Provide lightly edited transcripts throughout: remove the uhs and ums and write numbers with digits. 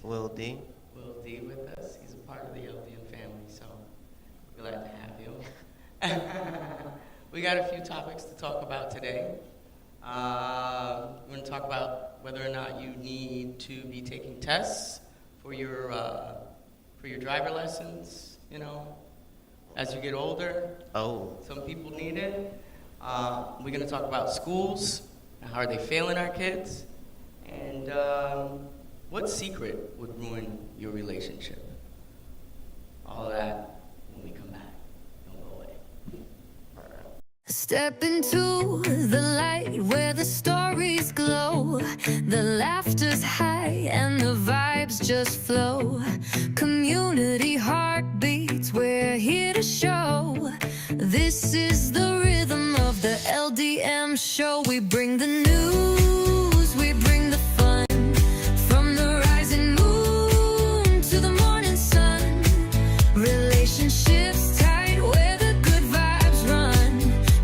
Will D. Will D with us. He's a part of the LDM family, so we're glad to have you. We got a few topics to talk about today. We're going to talk about whether or not you need to be taking tests for your driver lessons, as you get older. Oh, Some people need it. We're going to talk about schools and how are they failing our kids, and what secret would ruin your relationship. All that when we come back. Don't go away. Step into the light where the stories glow. The laughter's high and the vibes just flow. Community heartbeats, we're here to show. This is the rhythm of the LDM show. We bring the news, we bring the fun. From the rising moon to the morning sun. Relationships tight where the good vibes run.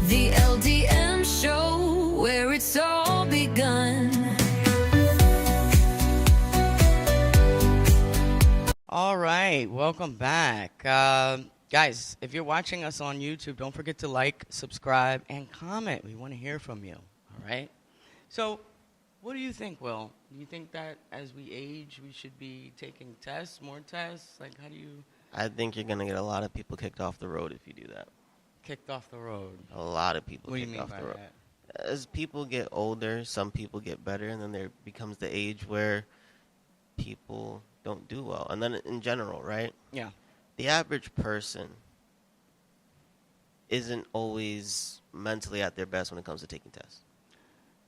The LDM show where it's all begun. All right, welcome back. Guys, if you're watching us on YouTube, don't forget to like, subscribe, and comment. We want to hear from you, all right? So, what do you think, Will? Do you think that as we age, we should be taking tests, more tests? Like, how do you... I think you're gonna get a lot of people kicked off the road if you do that. Kicked off the road? A lot of people What do you kicked mean off by the road. that? As people get older, some people get better, and then there becomes the age where people don't do well. And then in general, right? Yeah. The average person isn't always mentally at their best when it comes to taking tests.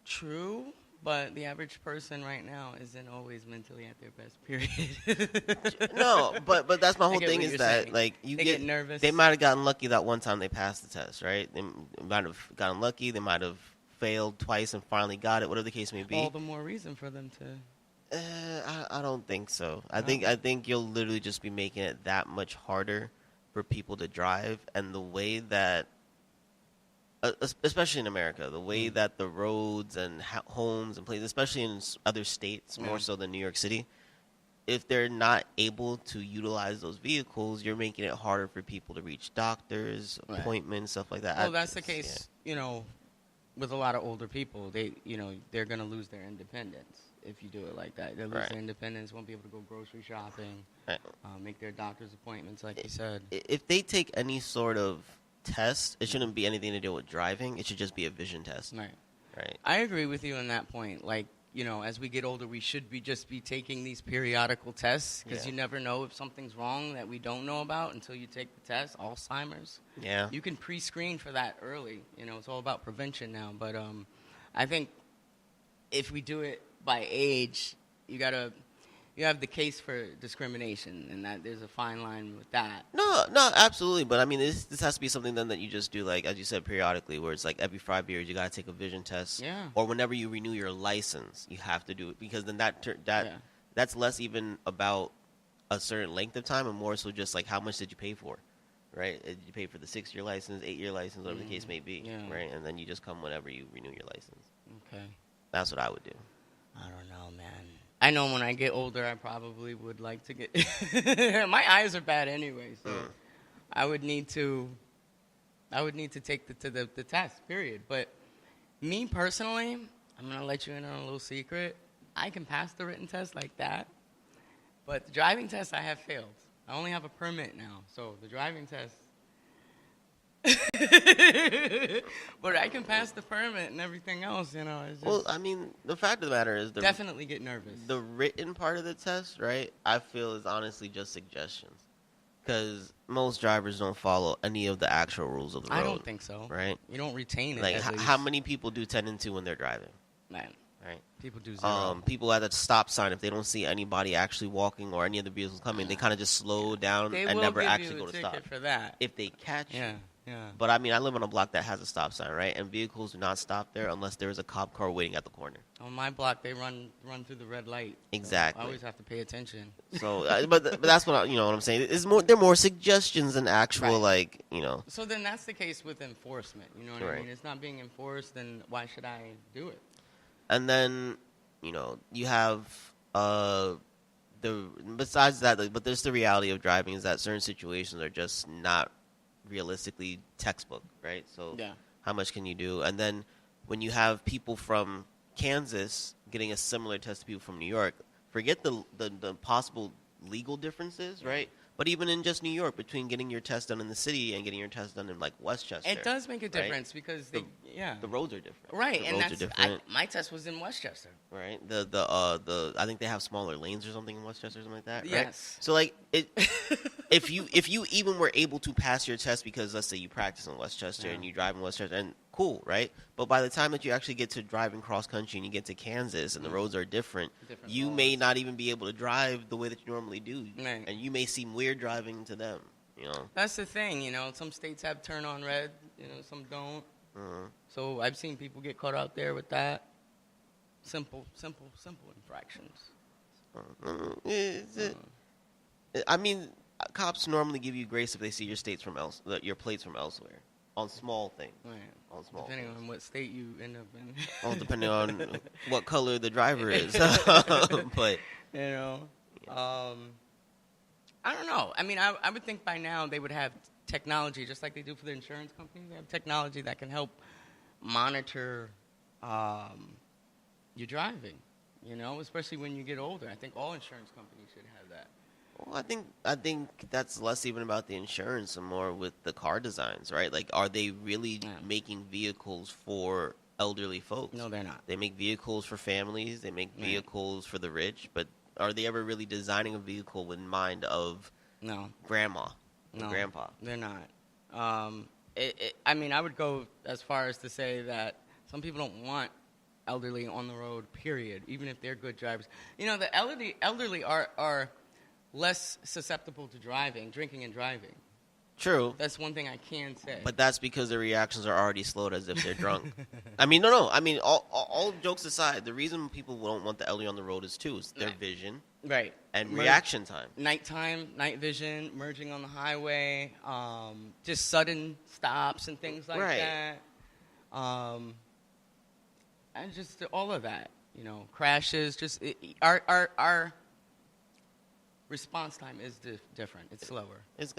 True, but the average person right now isn't always mentally at their best, period. No, but that's my whole get thing what is you're that saying. like you They get nervous. They might have gotten lucky that one time they passed the test, right? They might have gotten lucky. They might have failed twice and finally got it. Whatever the case may be. All the more reason for them to... I don't think so. I No? think you'll literally just be making it that much harder for people to drive, and the way that, especially in America, the way that the roads and homes and places, especially in other states, more so than New York City, if they're not able to utilize those vehicles, you're making it harder for people to reach doctors, appointments, stuff like that. Well, that's the case, with a lot of older people. They're going to lose their independence if you do it like that. They'll lose their independence, won't be able to go grocery shopping, make their doctor's appointments, like you said. If they take any sort of test, it shouldn't be anything to do with driving. It should just be a vision test. Right. I agree with you on that point. Like, as we get older, we should just be taking these periodical tests because you never know if something's wrong that we don't know about until you take the test. Alzheimer's. Yeah. You can pre-screen for that early. It's all about prevention now. But I think if we do it by age, you have the case for discrimination, and that there's a fine line with that. No, absolutely. But I mean, this has to be something then that you just do, like as you said, periodically, where it's like every 5 years you got to take a vision test. Yeah. Or whenever you renew your license, you have to do it, because then that's less even about a certain length of time and more so just like how much did you pay for, right? Did you pay for the 6-year license, 8-year license, whatever the case may be, right? And then you just come whenever you renew your license. Okay. That's what I would do. I don't know, man. I know when I get older, I probably would like to get... My eyes are bad anyway, so I would need to take the test, period. But me personally, I'm going to let you in on a little secret. I can pass the written test like that, but the driving test I have failed. I only have a permit now, so the driving test... But I can pass the permit and everything else, It's just Well, I mean, the fact of the matter is definitely get nervous. the written part of the test, right, I feel is honestly just suggestions. Because most drivers don't follow any of the actual rules of the road. I don't think so. Right? You don't retain it. Like, at how least. many people do 10 and 2 when they're driving? Man, Right? people do zero. People at a stop sign, if they don't see anybody actually walking or any of the vehicles coming, they kind of just slow down They and will never give actually you go a to stop. ticket for that. If they catch you. Yeah. But I mean, I live on a block that has a stop sign, right? And vehicles do not stop there unless there is a cop car waiting at the corner. On my block, they run through the red light. Exactly. So I always have to pay attention. So, but that's what you know what I'm saying. It's more. They're more suggestions than actual So then that's the case with enforcement. You know what I Right. mean? It's not being enforced. Then why should I do it? And then you have besides that, like, but there's the reality of driving is that certain situations are just not realistically textbook, right? So how much can you do? And then when you have people from Kansas getting a similar test to people from New York, forget the possible legal differences, right? But even in just New York, between getting your test done in the city and getting your test done in like Westchester, it does make a difference because the roads are different, right? The and roads that's are different. my test was in Westchester, right? The I think they have smaller lanes or something in Westchester, something like that. Right? Yes. So like it, if you even were able to pass your test because let's say you practice in Westchester and you drive in Westchester, and cool, right? But by the time that you actually get to driving cross country and you get to Kansas and the roads are different you laws. may not even be able to drive the way that you normally do, right. And you may seem weird driving to them. You know, that's the thing. You know, some states have turn on red. You know, some don't. So I've seen people get caught out there with that. Simple infractions. I mean, cops normally give you grace if they see your your plates from elsewhere on small things. Right. On small depending things. on what state you end up in. Well, depending on what color the driver is. But you know, I don't know. I mean, I would think by now they would have technology, just like they do for the insurance companies. They have technology that can help monitor your driving, you know, especially when you get older. I think all insurance companies should have that. Well, I think that's less even about the insurance and more with the car designs, right? Like, are they really making vehicles for elderly folks? No, they're not. They make vehicles for families. They make vehicles for the rich. But are they ever really designing a vehicle in mind of grandma and grandpa? They're not. I mean, I would go as far as to say that some people don't want elderly on the road, period, even if they're good drivers. You know, the elderly are less susceptible to drinking and driving. True. That's one thing I can say. But that's because their reactions are already slowed as if they're drunk. I mean, no. I mean, all jokes aside, the reason people don't want the elderly on the road is their vision. Right. And reaction time. Nighttime, night vision, merging on the highway, just sudden stops and things like that. And just all of that, you know, crashes, just our response time is different. It's slower. It's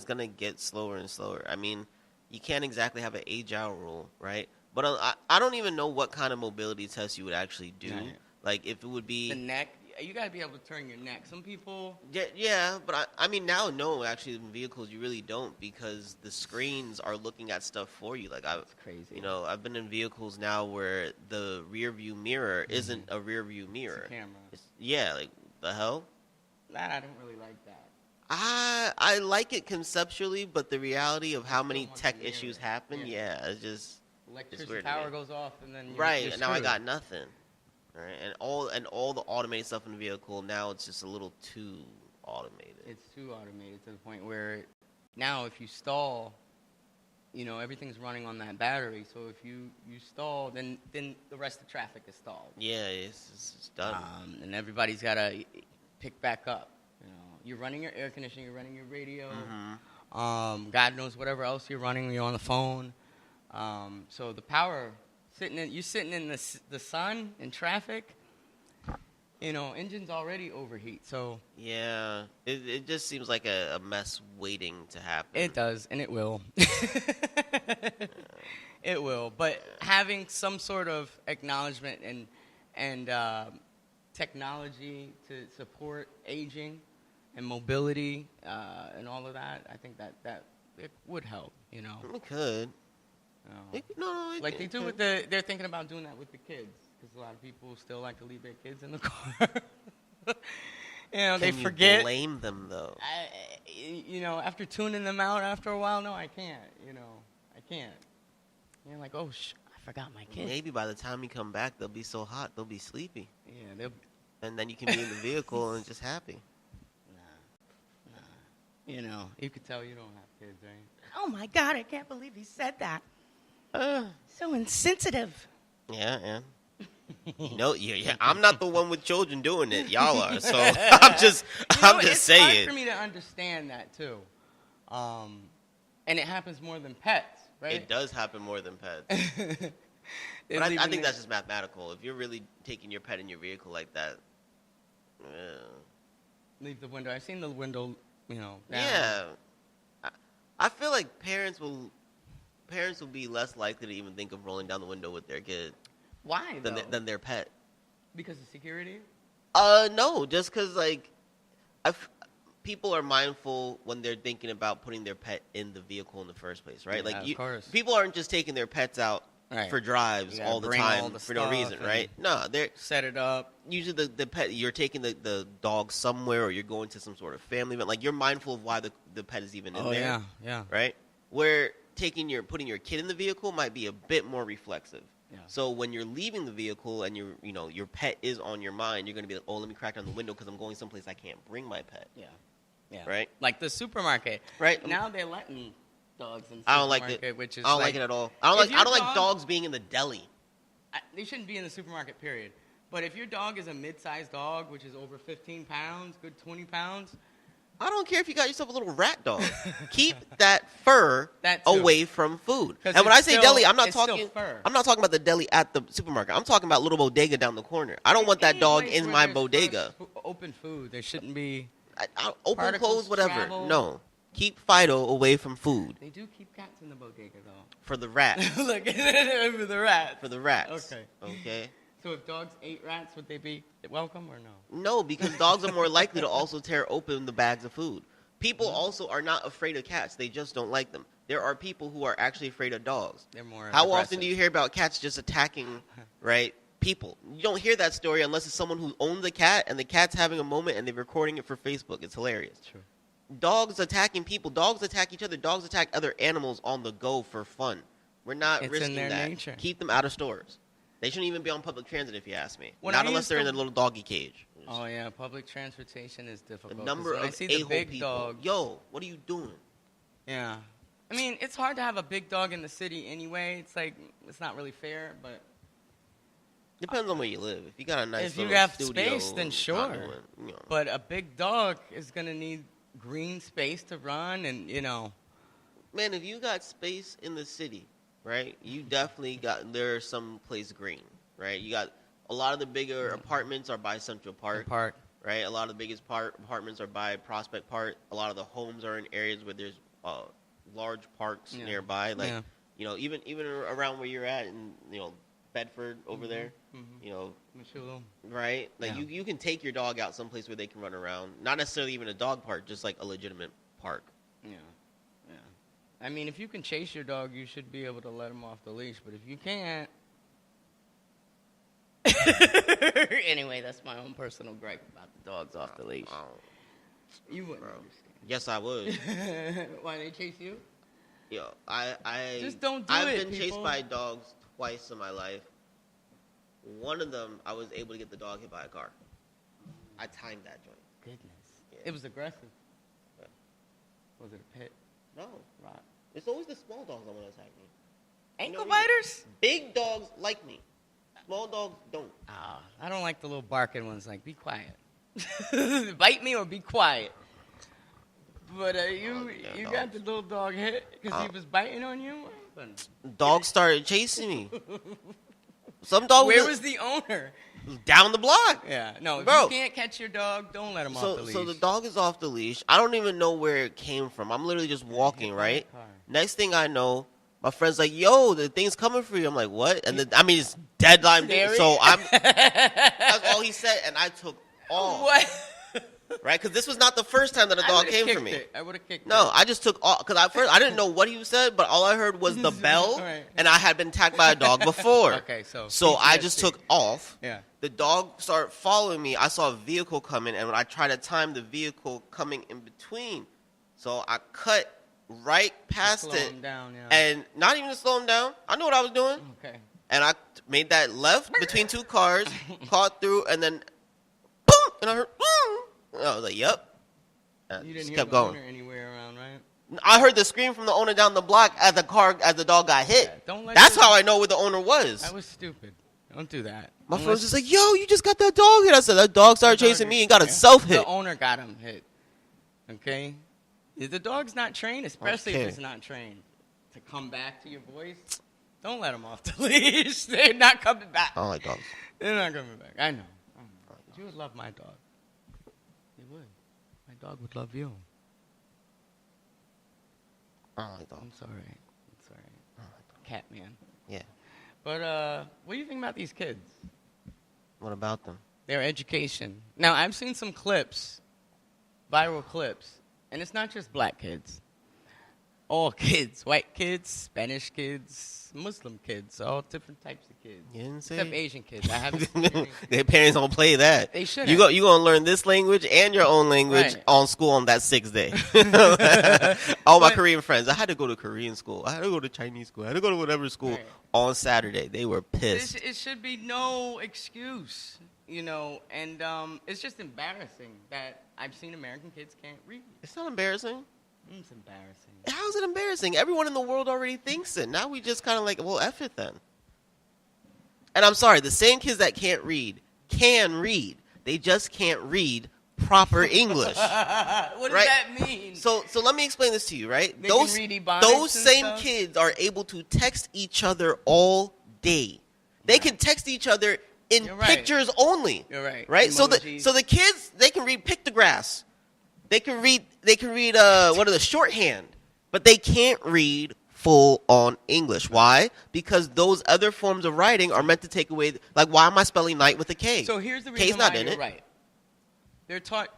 gonna get slower and slower. I mean, you can't exactly have an age-out rule, right? But I don't even know what kind of mobility test you would actually do. Right. Like, if it would be the neck. You got to be able to turn your neck. Some people... Yeah, but I mean, now, no, actually, in vehicles, you really don't because the screens are looking at stuff for you. Like, That's crazy. You know, I've been in vehicles now where the rear view mirror isn't a rear view mirror. It's a camera. Yeah, like, the hell? I don't really like that. I like it conceptually, but the reality of how many tech issues happen, it's just... Electricity power goes off, and then you're now I got nothing. Right, and all the automated stuff in the vehicle now it's just a little too automated. It's too automated to the point where now if you stall, you know everything's running on that battery. So if you stall, then the rest of the traffic is stalled. Yeah, it's done. And everybody's got to pick back up. You know, you're running your air conditioning, you're running your radio. God knows whatever else you're running. You're on the phone. So the power. You're sitting in the sun in traffic. You know, engines already overheat. So yeah, it just seems like a mess waiting to happen. It does, and it will. It will. But having some sort of acknowledgement and technology to support aging and mobility and all of that, I think that it would help. You know, it could. Like they do with they're thinking about doing that with the kids because a lot of people still like to leave their kids in the car. You know, they forget. You blame them though. You know, after tuning them out after a while, no, I can't. You know, I can't. You're like, oh, I forgot my kids. Maybe by the time you come back, they'll be so hot they'll be sleepy. Yeah, and then you can be in the vehicle and just happy. Nah. You know, you could tell you don't have kids, right? Oh my God, I can't believe he said that. So insensitive. Yeah. No, I'm not the one with children doing it. Y'all are. So I'm just saying. It's hard for me to understand that too. And it happens more than pets, right? It does happen more than pets. But I think that's just mathematical. If you're really taking your pet in your vehicle like that, leave the window. I've seen the window, down. Yeah. I feel like parents will be less likely to even think of rolling down the window with their kid. Why, though? Than their pet. Because of security? No, just because, like, people are mindful when they're thinking about putting their pet in the vehicle in the first place, right? Yeah, like, of course. People aren't just taking their pets out for drives all the time for no reason, right? No, they're set it up. Usually, the pet, you're taking the dog somewhere, or you're going to some sort of family event. Like, you're mindful of why the pet is even in there. Yeah. Right? Where putting your kid in the vehicle might be a bit more reflexive. Yeah. So when you're leaving the vehicle and your pet is on your mind, you're going to be like, oh, let me crack down the window because I'm going someplace I can't bring my pet. Yeah. Right? Like the supermarket. Right. Now they're letting dogs in the supermarket, I don't like it. Which is I don't like it at all. I don't like dogs being in the deli. They shouldn't be in the supermarket, period. But if your dog is a mid-sized dog, which is over 15 pounds, good 20 pounds, I don't care if you got yourself a little rat dog. Keep that fur away from food. And when I say deli, I'm not talking about the deli at the supermarket. I'm talking about little bodega down the corner. I don't want that dog in my bodega. Open food. There shouldn't be open clothes, whatever. Travel. No. Keep Fido away from food. They do keep cats in the bodega, though. For the rats. Look, for the rats. For the rats. Okay. So if dogs ate rats, would they be welcome or no? No, because dogs are more likely to also tear open the bags of food. People also are not afraid of cats. They just don't like them. There are people who are actually afraid of dogs. They're more How aggressive. often do you hear about cats just attacking, right, people? You don't hear that story unless it's someone who owns a cat and the cat's having a moment and they're recording it for Facebook. It's hilarious. True. Dogs attacking people. Dogs attack each other. Dogs attack other animals on the go for fun. We're not risking in their that. Nature. Keep them out of stores. They shouldn't even be on public transit, if you ask me. When Not unless they're in a little doggy cage. Oh, yeah. Public transportation is difficult. The number of big people. Dogs, yo, what are you doing? Yeah. I mean, it's hard to have a big dog in the city anyway. It's like, it's not really fair, but... Depends on where you live. If you got a nice studio... If you have space, then sure. But a big dog is going to need green space to run and, Man, if you got space in the city... Right, you definitely there's some place green, right? You got a lot of the bigger apartments are by Central Park, right? A lot of the biggest apartments are by Prospect Park. A lot of the homes are in areas where there's large parks nearby, like even around where you're at, in Bedford over there, right? Like you can take your dog out someplace where they can run around, not necessarily even a dog park, just like a legitimate park. Yeah. I mean, if you can chase your dog, you should be able to let him off the leash. But if you can't... Anyway, that's my own personal gripe about the dogs off the leash. You wouldn't understand. Yes, I would. Why, they chase you? Yo, I just don't do I've it, been chased by dogs twice in my life. One of them, I was able to get the dog hit by a car. I timed that joint. Goodness. Yeah. It was aggressive. Yeah. Was it a pit? No. Right. It's always the small dogs that want to attack me. Ankle biters? Big dogs like me. Small dogs don't. I don't like the little barking ones. Like, be quiet. Bite me or be quiet. But you got the little dog hit because he was biting on you? Dogs started chasing me. Some dogs. Where was the owner? Down the block. Yeah, no, if Bro. you can't catch your dog, don't let him off the leash. So the dog is off the leash. I don't even know where it came from. I'm literally just walking, right? Next thing I know, my friend's like, yo, the thing's coming for you. I'm like, what? And it's deadline. So that's all he said, and I took off. What? Right? Because this was not the first time that a dog came for me. I would have kicked it. No, I just took off. Because I didn't know what he said, but all I heard was the bell, and I had been attacked by a dog before. Okay, so I just took off. Yeah. The dog started following me. I saw a vehicle coming, and when I tried to time the vehicle coming in between, so I cut right past it. Slow him down, yeah. And not even to slow him down. I knew what I was doing. Okay. And I made that left between two cars, caught through, and then boom, and I heard boom. And I was like, yep. You didn't hear kept the going. owner anywhere around, right? I heard the scream from the owner down the block as the dog got hit. Yeah, That's how I know where the owner was. That was stupid. Don't do that. My friend was just like, yo, you just got that dog hit. I said, that dog started chasing me and got a self-hit. The owner got him hit. Okay? The dog's not trained, especially if it's not trained, to come back to your voice. Don't let him off the leash. They're not coming back. I don't like dogs. They're not coming back. I know. But you would love my dog. You would. My dog would love you. I don't like dogs. I'm sorry. It's all right. I don't like dogs. Cat man. Yeah. But what do you think about these kids? What about them? Their education. Now, I've seen some clips, viral clips, and it's not just black kids. All kids, white kids, Spanish kids, Muslim kids, all different types of kids. You didn't say Except Asian kids. I haven't seen any. Their parents don't play that. They shouldn't. You gonna learn this language and your own language Right. on school on that 6th day. All my Korean friends, I had to go to Korean school. I had to go to Chinese school. I had to go to whatever school Right. on Saturday. They were pissed. It should be no excuse, you know, and it's just embarrassing that I've seen American kids can't read. It's not embarrassing. It's embarrassing. How is it embarrassing? Everyone in the world already thinks it. Now we just kind of like, well, F it then. And I'm sorry, the same kids that can't read can read. They just can't read proper English. What does Right. that mean? So let me explain this to you, right? They can read Ebonics those and same stuff? kids are able to text each other all day. They can text each other in You're right. pictures only. You're right. Right? So Emojis. the kids, they can read pictographs. They can read what are the shorthand, but they can't read full on English. Why? Because those other forms of writing are meant to take away, like, why am I spelling night with a K? So here's the K's reason not why in you're it. right. They're taught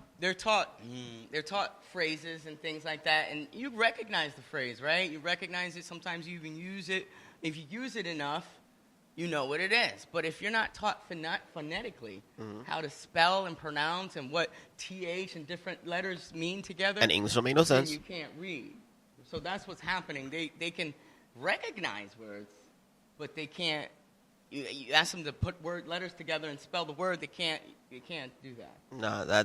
phrases and things like that, and you recognize the phrase, right? You recognize it. Sometimes you even use it. If you use it enough, you know what it is. But if you're not taught phonetically how to spell and pronounce and what TH and different letters mean together, And English don't make no then sense. you can't read. So that's what's happening. They can recognize words, but they can't. You ask them to put letters together and spell the word. They can't do that. No,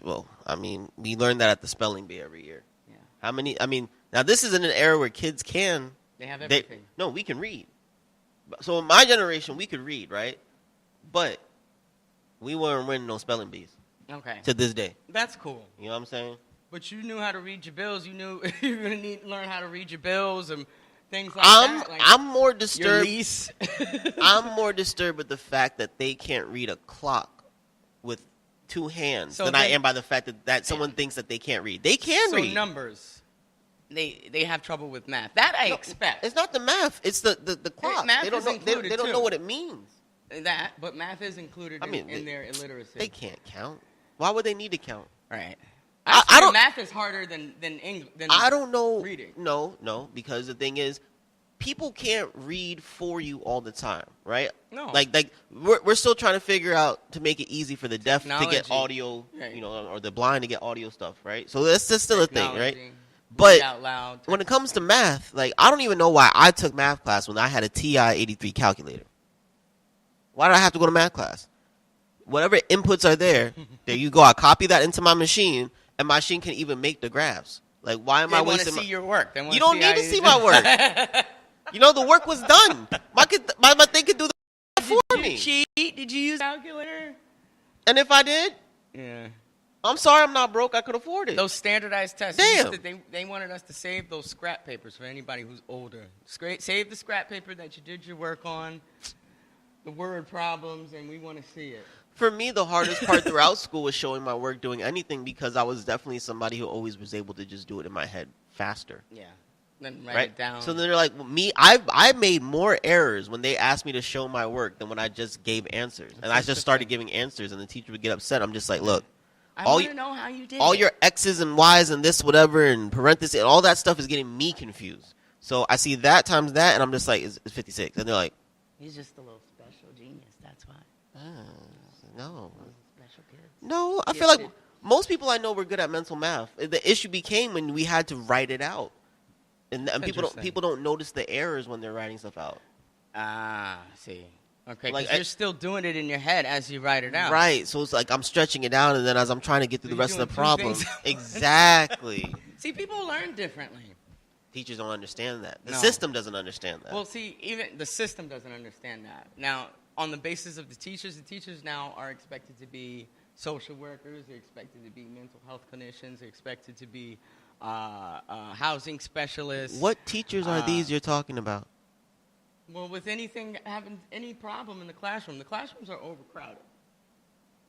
well, I mean, we learn that at the spelling bee every year. Yeah. How many? I mean, now this is in an era where kids can. They have everything. No, we can read. So in my generation, we could read, right? But we weren't winning no spelling bees Okay. to this day. That's cool. You know what I'm saying? But you knew how to read your bills. You knew you were going to learn how to read your bills and things like that. Like I'm more your disturbed. lease. I'm more disturbed with the fact that they can't read a clock with two hands So than I they- am by the fact that someone thinks that they can't read. They can So read. numbers. They have trouble with math. That I expect. It's not the math. It's the clock. math they don't is know. They included, don't too. know what it means. That, but math is included in their illiteracy. They can't count. Why would they need to count? Right. I I don't- Math is harder than English. I don't know. Reading. No, because the thing is, people can't read for you all the time, right? No. Like we're still trying to figure out to make it easy for the deaf to get Technology. audio, Right. you know, or the blind to get audio stuff, right? So that's just still a thing, right? Technology, But read out loud. when it comes to math, like, I don't even know why I took math class when I had a TI-83 calculator. Why did I have to go to math class? Whatever inputs are there you go. I copy that into my machine, and my machine can even make the graphs. Like, why am I They want to wasting see my... your work. They wanna You don't see need how to you see do- my work. You know, the work was done. My thing could do the for Did you me. cheat? Did you use calculator? And if I did, Yeah. I'm sorry I'm not broke. I could afford it. Those standardized tests. Damn. They wanted us to save those scrap papers for anybody who's older. Save the scrap paper that you did your work on, the word problems, and we want to see it. For me, the hardest part throughout school was showing my work doing anything, because I was definitely somebody who always was able to just do it in my head faster. Yeah. Then write Right? it down. So then they're like, well, I made more errors when they asked me to show my work than when I just gave answers. And I just started giving answers, and the teacher would get upset. I'm just like, look, I all want you- to know how you did all it. your X's and Y's and this whatever and parentheses and all that stuff is getting me confused. So I see that times that, and I'm just like, it's 56. And they're like, He's just a little special genius. That's why. no. Special kid. No, I feel like Gifted. most people I know were good at mental math. The issue became when we had to write it out. And Interesting. people don't notice the errors when they're writing stuff out. Ah, see. Okay, Like, because you're still doing it in your head as you write it out. Right. So it's like I'm stretching it out, and then as I'm trying to get through So the rest you're of the doing two problem. things. Exactly. See, people learn differently. Teachers don't understand that. The No. system doesn't understand that. Well, see, even the system doesn't understand that. Now, on the basis of the teachers now are expected to be social workers. They're expected to be mental health clinicians. They're expected to be housing specialists. What teachers are these you're talking about? Well, with anything having any problem in the classrooms are overcrowded.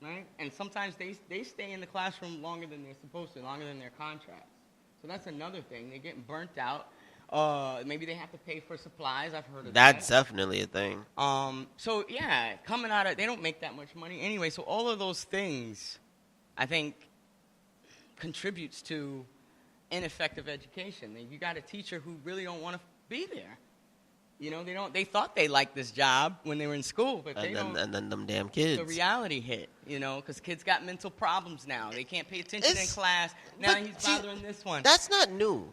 right? And sometimes they stay in the classroom longer than they're supposed to, longer than their contracts. So that's another thing. They're getting burnt out. Maybe they have to pay for supplies. I've heard of that. That's definitely a thing. So yeah, coming out of, they don't make that much money anyway. So all of those things, I think, contributes to ineffective education. You got a teacher who really don't want to be there. You know, they thought they liked this job when they were in school, but and then them damn kids. The reality hit, you know, because kids got mental problems now. They can't pay attention in class. Now he's bothering this one. That's not new.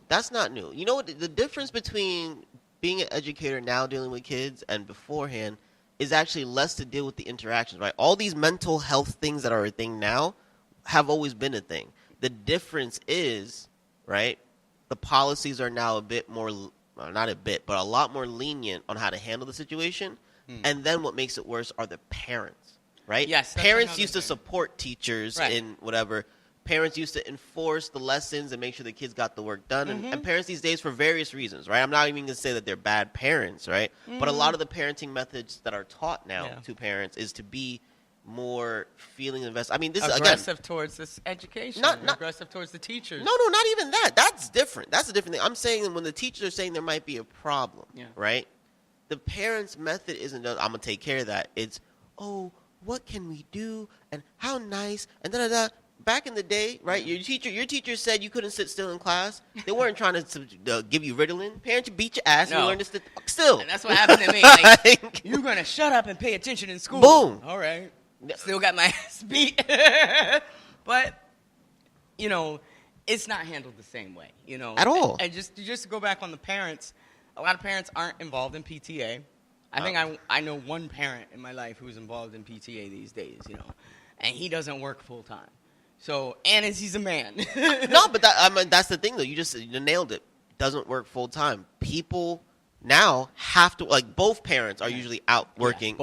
You know what? The difference between being an educator now dealing with kids and beforehand is actually less to deal with the interactions, right? All these mental health things that are a thing now have always been a thing. The difference is, right, the policies are now a bit more, not a bit, but a lot more lenient on how to handle the situation. And then what makes it worse are the parents, right? Yes. Parents used to support teachers in whatever. Parents used to enforce the lessons and make sure the kids got the work done. And parents these days, for various reasons, right? I'm not even going to say that they're bad parents, right? But a lot of the parenting methods that are taught now to parents is to be more feeling invested. I mean, this aggressive is aggressive towards this education, not aggressive towards the teachers. No, not even that. That's different. That's a different thing. I'm saying that when the teachers are saying there might be a problem, right? The parents' method isn't, I'm going to take care of that. It's, oh, what can we do? And how nice? And da-da-da. Back in the day, right, your teacher said you couldn't sit still in class. They weren't trying to give you Ritalin. Parents, you beat your ass and you learn to sit still. And that's what happened to me. Like, you're going to shut up and pay attention in school. Boom. All right. Still got my ass beat. But, you know, it's not handled the same way, you know. At all. And just to go back on the parents, a lot of parents aren't involved in PTA. I think I know one parent in my life who's involved in PTA these days, you know, and he doesn't work full time. So, and he's a man. No, but that's the thing, though. You nailed it. Doesn't work full time. People now have to, like, both parents are usually out working.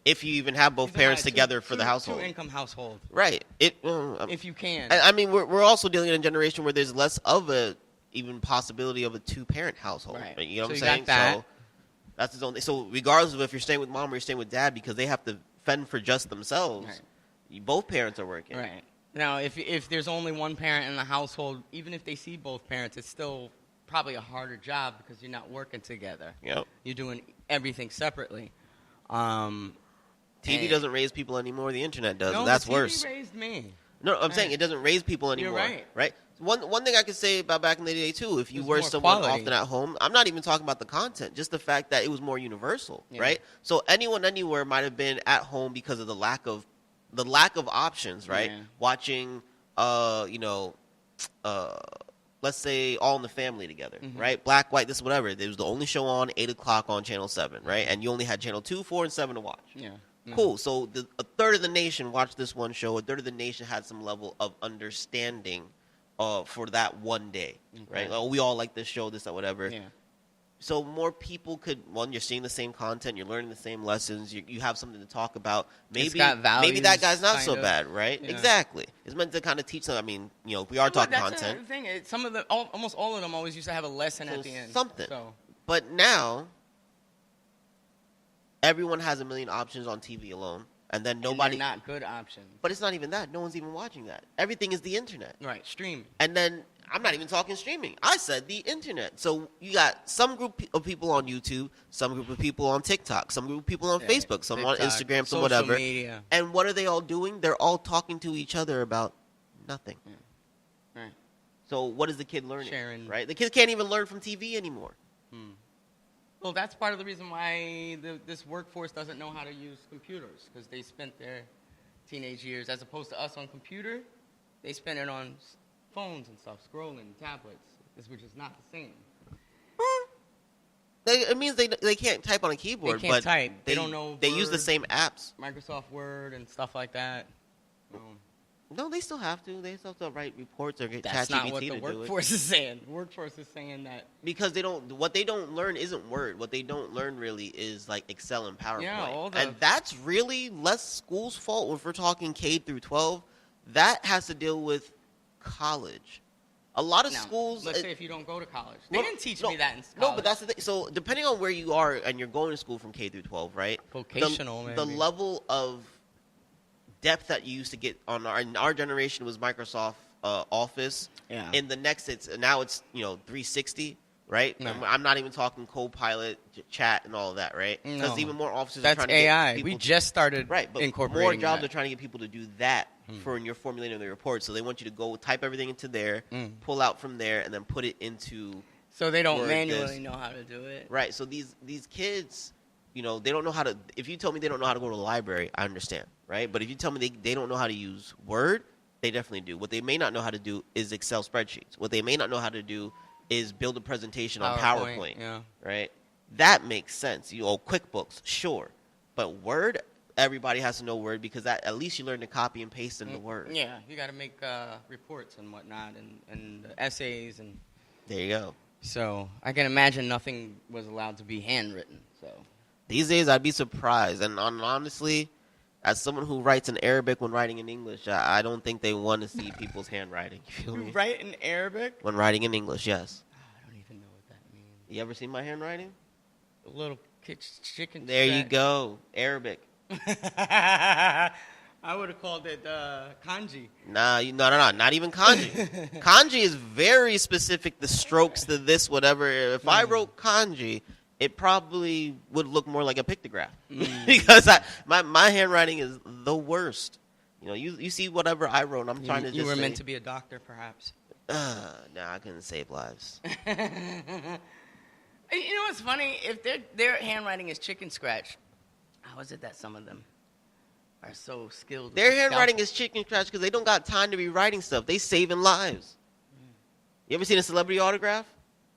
If you even have both parents together for the household. Two-income household. Right. If you can. I mean, we're also dealing in a generation where there's less of a even possibility of a two-parent household. Right. You know what I'm got saying? that. So that's his own. So regardless of if you're staying with mom or you're staying with dad, because they have to fend for just themselves, both parents are working. Right. Now, if there's only one parent in the household, even if they see both parents, it's still probably a harder job because you're not working together. Yep. You're doing everything separately. TV doesn't raise people anymore. The internet does. No, That's TV worse. raised me. No, I'm saying it doesn't raise people anymore. You're right. Right? One thing I could say about back in the day, too, if you There's were more someone quality. often at home, I'm not even talking about the content, just the fact that it was more universal, right? So anyone anywhere might have been at home because of the lack of options, right? Yeah. Watching, let's say All in the Family together, right? Black, white, this, whatever. It was the only show on, 8 o'clock on Channel 7, right? And you only had Channel 2, 4, and 7 to watch. Yeah. Cool. So a third of the nation watched this one show. A third of the nation had some level of understanding for that one day, right? Oh, we all like this show, this, that, whatever. Yeah. So more people could, you're seeing the same content, you're learning the same lessons, you have something to talk about. Maybe that guy's not so bad, right? Yeah. Exactly. It's meant to kind of teach them. I mean, if we are talking content. That's the thing. Some of almost all of them always used to have a lesson at the end. Something. So. But now, everyone has a million options on TV alone. And then nobody. And they're not good options. But it's not even that. No one's even watching that. Everything is the internet. Right, streaming. And then I'm not even talking streaming. I said the internet. So you got some group of people on YouTube, some group of people on TikTok, some group of people on Facebook, some on Instagram, some whatever. Media. And what are they all doing? They're all talking to each other about nothing. Yeah. Right. So what is the kid learning? Sharing. Right? The kid can't even learn from TV anymore. Well, that's part of the reason why this workforce doesn't know how to use computers, because they spent their teenage years, as opposed to us on computer, they spend it on phones and stuff, scrolling, tablets, which is not the same. It means they can't type on a keyboard. They can't but type. They don't know They use the Word, same apps. Microsoft Word and stuff like that. No, they still have to. They still have to write reports or get That's not what ChatGPT the to do it. workforce is saying. The workforce is saying that. Because what they don't learn isn't Word. What they don't learn really is like Excel and PowerPoint. Yeah, and that's really less school's fault if we're talking K through 12. That has to deal with college. A lot of schools. Let's say if you don't go to college. They didn't teach me that in college. No, but that's the thing. So depending on where you are and you're going to school from K through 12, right? Vocational, the level of depth that you used to get in our generation was Microsoft Office. Yeah. In the next, now it's 360, right? No. I'm not even talking Copilot, chat, and all of that, right? Because No. even more offices That's are trying to AI. get people We just started right, but incorporating more jobs that. are trying to get people to do that for when you're formulating the report. So they want you to go type everything into there, pull out from there, and then put it into. So they don't Word manually this. know how to do it. Right. So these kids, they don't know how to. If you tell me they don't know how to go to the library, I understand, right? But if you tell me they don't know how to use Word, they definitely do. What they may not know how to do is Excel spreadsheets. What they may not know how to do is build a presentation on PowerPoint. Yeah. Right. That makes sense. QuickBooks, sure, but Word, everybody has to know Word because at least you learn to copy and paste into Word. Yeah, you got to make reports and whatnot and essays and. There you go. So I can imagine nothing was allowed to be handwritten. So these days, I'd be surprised. And honestly, as someone who writes in Arabic when writing in English, I don't think they want to see people's handwriting. You feel me? Write in Arabic? When writing in English, yes. I don't even know what that means. You ever seen my handwriting? A little chicken. There you go. Arabic. I would have called it kanji. Nah, no, not even kanji. Kanji is very specific, the strokes, the this, whatever. If I wrote kanji, it probably would look more like a pictograph. Because my handwriting is the worst. You see whatever I wrote, I'm trying to just You were say, meant to be a doctor, perhaps. No, I couldn't save lives. You know what's funny? If their handwriting is chicken scratch, how is it that some of them are so skilled? Their handwriting is chicken scratch because they don't got time to be writing stuff. They saving lives. You ever seen a celebrity autograph?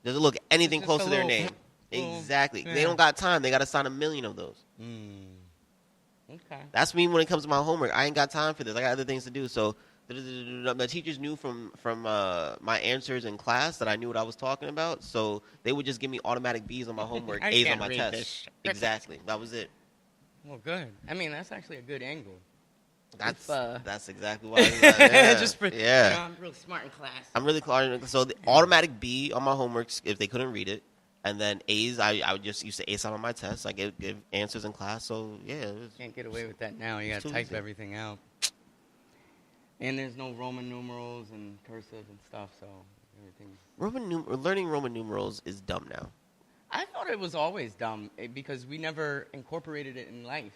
Does it look anything Just close a to their little- name? Exactly. Yeah. They don't got time. They got to sign 1 million of those. Okay. That's me when it comes to my homework. I ain't got time for this. I got other things to do. So the teachers knew from my answers in class that I knew what I was talking about. So they would just give me automatic B's on my homework, I A's on can't my read test. this. Exactly. That was it. Well, good. I mean, that's actually a good angle. That's exactly why. Yeah. Just for, yeah. I'm real smart in class. I'm really clear. So the automatic B on my homeworks if they couldn't read it, and then A's I would just used to ace out on my tests. I give answers in class. So yeah, Can't get away with that now. You got to too type easy. everything out. And there's no Roman numerals and cursive and stuff, so everything. Learning Roman numerals is dumb now. I thought it was always dumb because we never incorporated it in life.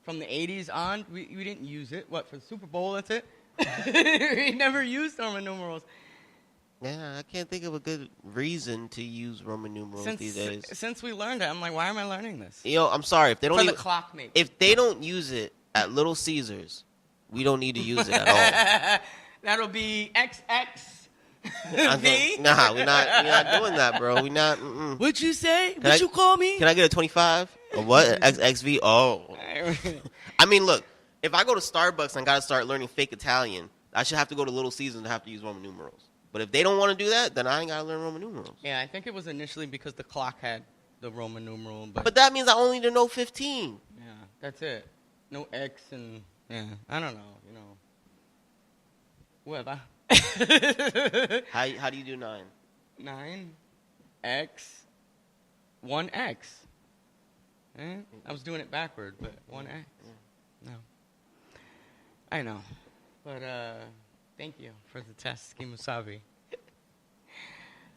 From the 80s on, we didn't use it. What, for the Super Bowl, that's it? We never used Roman numerals. Yeah, I can't think of a good reason to use Roman numerals these days. Since we learned it, I'm like, why am I learning this? I'm sorry if they don't For even, the clock mate. if they don't use it at Little Caesars, we don't need to use it at all. That'll be XX. V? Nah, we're not doing that, bro. We not. What'd you say? I- You call me? Can I get a 25? Or what? XV? Oh. I mean, look, if I go to Starbucks and got to start learning fake Italian, I should have to go to Little Caesars and have to use Roman numerals. But if they don't want to do that, then I ain't got to learn Roman numerals. Yeah, I think it was initially because the clock had the Roman numeral. But that means I only need to know 15. Yeah, that's it. No X and, yeah, I don't know, Whatever. How do you do 9? 9, X, 1X. I was doing it backward, but 1X. No. I know. But thank you for the test, Kimusabi.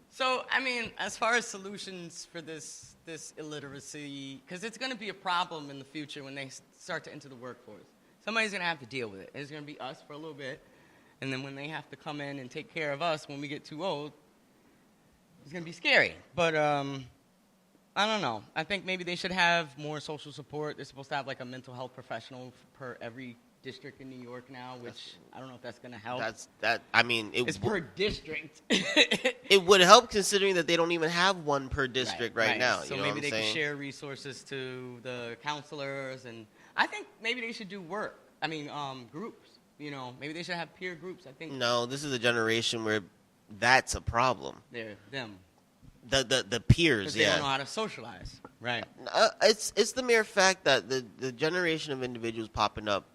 So, I mean, as far as solutions for this illiteracy, because it's going to be a problem in the future when they start to enter the workforce. Somebody's going to have to deal with it. It's going to be us for a little bit. And then when they have to come in and take care of us when we get too old, it's going to be scary. But I don't know. I think maybe they should have more social support. They're supposed to have like a mental health professional per every district in New York now, which I don't know if that's going to help. It's per district. It would help considering that they don't even have one per district right now. So you know maybe what I'm they saying? could share resources to the counselors, and I think maybe they should do work. I mean, groups. Maybe they should have peer groups. I think. No, this is a generation where that's a problem. They're them. The peers, They don't know how to socialize. Right. It's the mere fact that the generation of individuals popping up,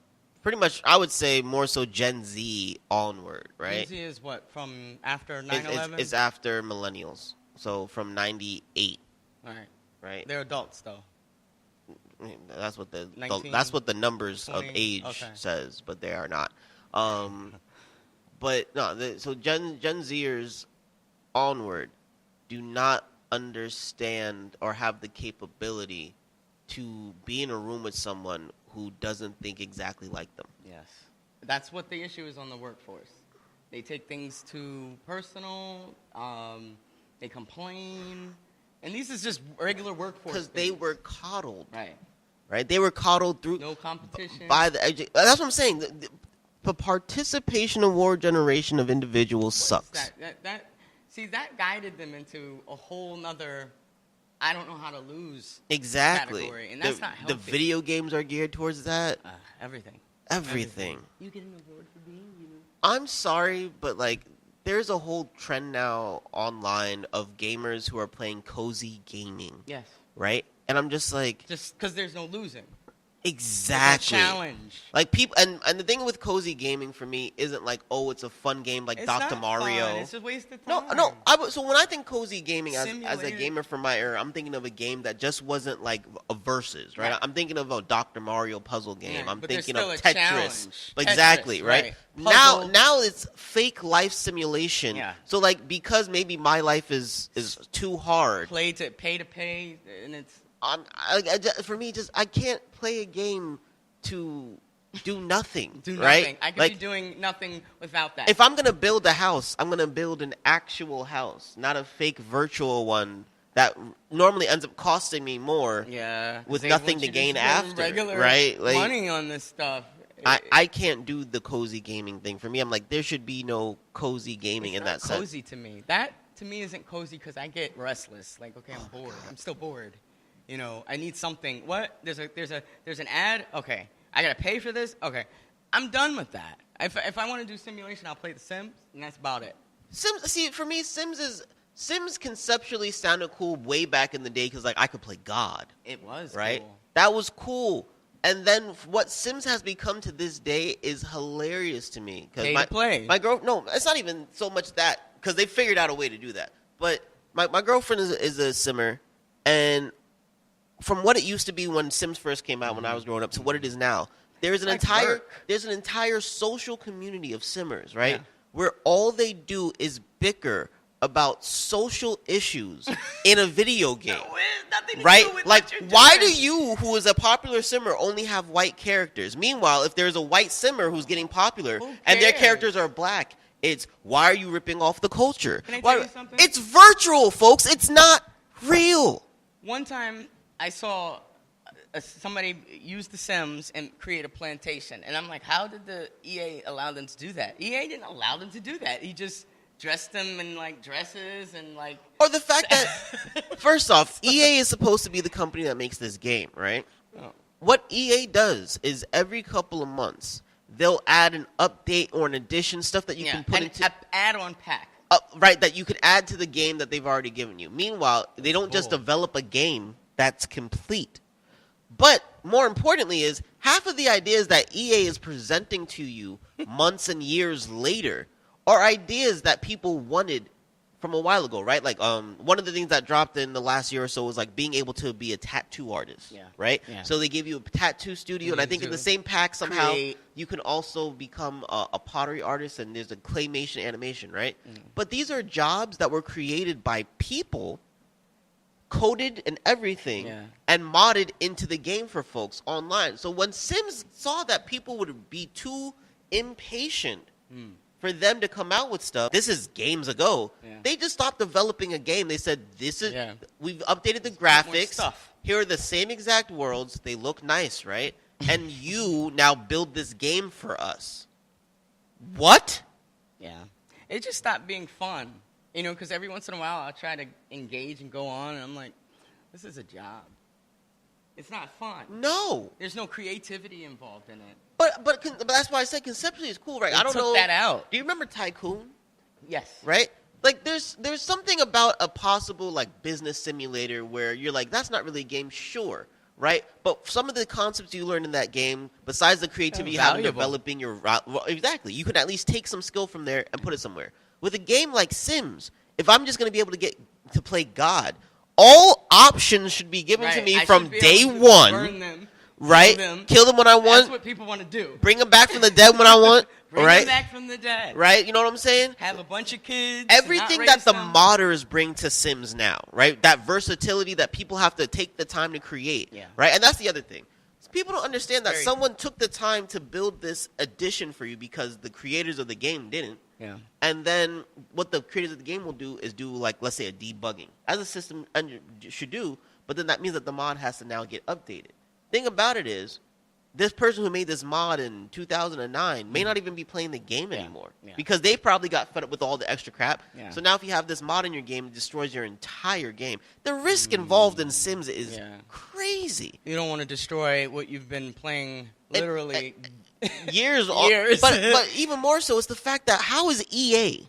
pretty much, I would say more so Gen Z onward, right? Gen Z is what, from after 9/11? It's after millennials, so from 98, All right. right? They're adults, though. That's what the 19, that's what the numbers 20, of age okay. says, but they are not. But no, so Gen Zers onward do not understand or have the capability to be in a room with someone who doesn't think exactly like them. Yes. That's what the issue is on the workforce. They take things too personal. They complain. And these is just regular workforce Because they were coddled. Right. They were coddled through... No competition. By the that's what I'm saying. The participation award generation of individuals sucks. See, that guided them into a whole nother, I don't know how to lose Exactly. category. And that's not healthy. The video games are geared towards that. Everything. You get an award for being, I'm sorry, but like, there's a whole trend now online of gamers who are playing cozy gaming. Yes. Right? And I'm just like... Just because there's no losing. Exactly. It's a challenge. Like people, and the thing with cozy gaming for me isn't like, oh, it's a fun game like It's Dr. not Mario. fun. It's a waste of time. No. So when I think cozy gaming as a Simulator. gamer from my era, I'm thinking of a game that just wasn't like a versus, right? Right. I'm thinking of a Dr. Mario puzzle game. Yeah, I'm but there's thinking of still a Tetris. challenge. Exactly, Tetris, right? right. Now it's fake life simulation. Yeah. So like because maybe my life is too hard. Pay to pay, and it's For me, I can't play a game to do nothing. do right? nothing. I could like, be doing nothing without that. if I'm gonna build a house, I'm gonna build an actual house, not a fake virtual one that normally ends up costing me more. Yeah, with they nothing want to you gain spend after, regular right? Like, money on this stuff. I can't do the cozy gaming thing. For me, I'm like, there should be no cozy gaming It's in not that sense. cozy to me. That to me isn't cozy because I get restless. Like, okay, I'm bored. I'm still bored. I need something. What? There's an ad. Okay, I gotta pay for this. Okay, I'm done with that. If I want to do simulation, I'll play The Sims, and that's about it. For me, Sims conceptually sounded cool way back in the day because like I could play God. It was right. cool. That was cool. And then what Sims has become to this day is hilarious to me. Pay to play. My girl, no, it's not even so much that because they figured out a way to do that. But my girlfriend is a Simmer, and from what it used to be when Sims first came out when I was growing up to what it is now, there's an entire social community of Simmers, right? Yeah. Where all they do is bicker about social issues in a video game. No, it has nothing to right? do with Like, what you're why doing. do you, who is a popular Simmer, only have white characters? Meanwhile, if there's a white Simmer who's getting popular Who and their cares? characters are black, it's why are you ripping off the culture? Can I tell you something? It's virtual, folks. It's not real. One time, I saw somebody use The Sims and create a plantation, and I'm like, how did the EA allow them to do that? EA didn't allow them to do that. He just dressed them in like dresses and like. Or the fact that, first off, EA is supposed to be the company that makes this game, right? Oh. What EA does is every couple of months they'll add an update or an addition, stuff that you can put into an add-on pack. Right, that you could add to the game that they've already given you. Meanwhile, they don't just develop a game that's complete. But more importantly is half of the ideas that EA is presenting to you months and years later are ideas that people wanted from a while ago, right? Like one of the things that dropped in the last year or so was like being able to be a tattoo artist, right? Yeah. So they give you a tattoo studio, and I think in the same pack somehow you can also become a pottery artist, and there's a claymation animation, right? But these are jobs that were created by people, coded and everything, and modded into the game for folks online. So when Sims saw that people would be too impatient for them to come out with stuff, this is games ago, they just stopped developing a game. They said, we've updated the graphics. Here are the same exact worlds. They look nice, right? And you now build this game for us. What? Yeah. It just stopped being fun. Because every once in a while I'll try to engage and go on, and I'm like, this is a job. It's not fun. No. There's no creativity involved in it. But that's why I said conceptually it's cool, right? I don't know. That out. Do you remember Tycoon? Yes. Right? Like there's something about a possible like business simulator where you're like, that's not really a game, sure, right? But some of the concepts you learn in that game, besides the creativity you have in developing your exactly, you can at least take some skill from there and put it somewhere. With a game like Sims, if I'm just going to be able to get to play God, all options should be given to Right. me I from should be day able to one. burn them, Right? Kill them when I want. That's what people want to do. Bring them back from the dead when I want. Bring right? them back from the dead. Right? You know what I'm saying? Have a bunch of kids. Everything that the modders bring to Sims now, right? That versatility that people have to take the time to create. Yeah. Right? And that's the other thing. People don't understand that Very someone took the time to build this addition for you because the creators of the game didn't. Yeah. And then what the creators of the game will do is do, like, let's say, a debugging, as a system should do, but then that means that the mod has to now get updated. Thing about it is, this person who made this mod in 2009 may not even be playing the game anymore because they probably got fed up with all the extra crap. Yeah. So now if you have this mod in your game, it destroys your entire game. The risk involved in Sims is crazy. You don't want to destroy what you've been playing literally years. Years. But even more so is the fact that how is EA,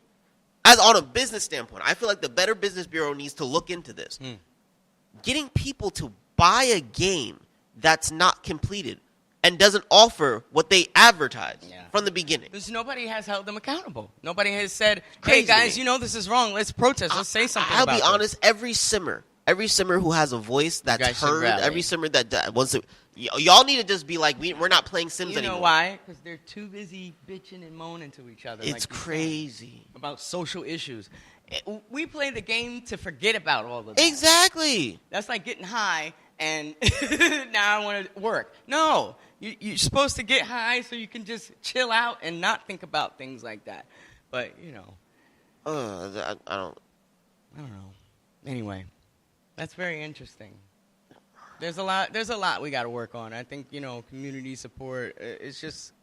as on a business standpoint, I feel like the Better Business Bureau needs to look into this. Getting people to buy a game that's not completed and doesn't offer what they advertise from the beginning. Because nobody has held them accountable. Nobody has said, hey, guys, you know this is wrong. Let's protest. Let's say something about it. I'll be honest, every simmer who has a voice that's heard, every simmer that wants to, y'all need to just be like, we're not playing Sims anymore. You know why? Because they're too busy bitching and moaning to each other. It's crazy. About social issues. We play the game to forget about all of that. Exactly. That's like getting high and now I want to work. No. You're supposed to get high so you can just chill out and not think about things like that. But, you know. I don't know. Anyway, that's very interesting. There's a lot we got to work on. I think, you know, community support, it's just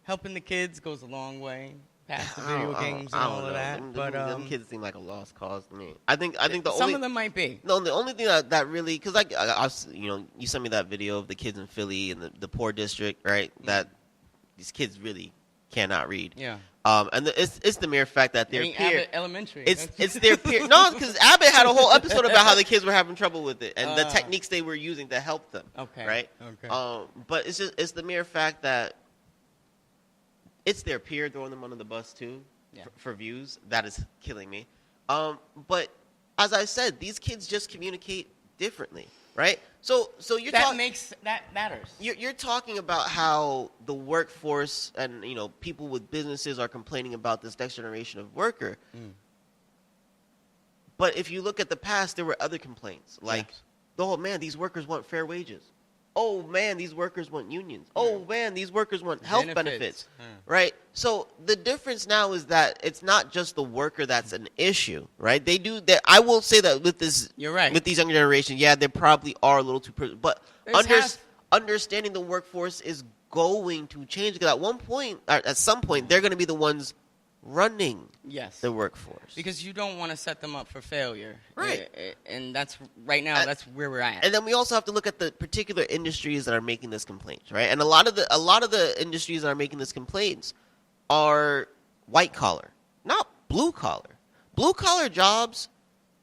helping the kids goes a long way. Past the video games and all of that. But them kids seem like a lost cause to me. I think some of them might be. No, the only thing that really, because I you know, you sent me that video of the kids in Philly and the poor district, right? That these kids really cannot read. Yeah. And it's the mere fact that their peer Abbott Elementary. It's their peer. No, because Abbott had a whole episode about how the kids were having trouble with it and the techniques they were using to help them. Okay. Right. Okay. But it's the mere fact that it's their peer throwing them under the bus too, for views. That is killing me. But as I said, these kids just communicate differently, right? So you're that matters. You're talking about how the workforce and, you know, people with businesses are complaining about this next generation of worker. But if you look at the past, there were other complaints like, oh man, these workers want fair wages. Oh, man, these workers want unions. Oh, man, these workers want health benefits. Right? So the difference now is that it's not just the worker that's an issue, right? They do that. I will say that with this, you're right. With these younger generations, they probably are a little too, but understanding the workforce is going to change because at some point, they're going to be the ones running the workforce. Because you don't want to set them up for failure. Right. And that's right now, that's where we're at. And then we also have to look at the particular industries that are making this complaint, right? And a lot of the industries that are making this complaints are white collar, not blue collar. Blue collar jobs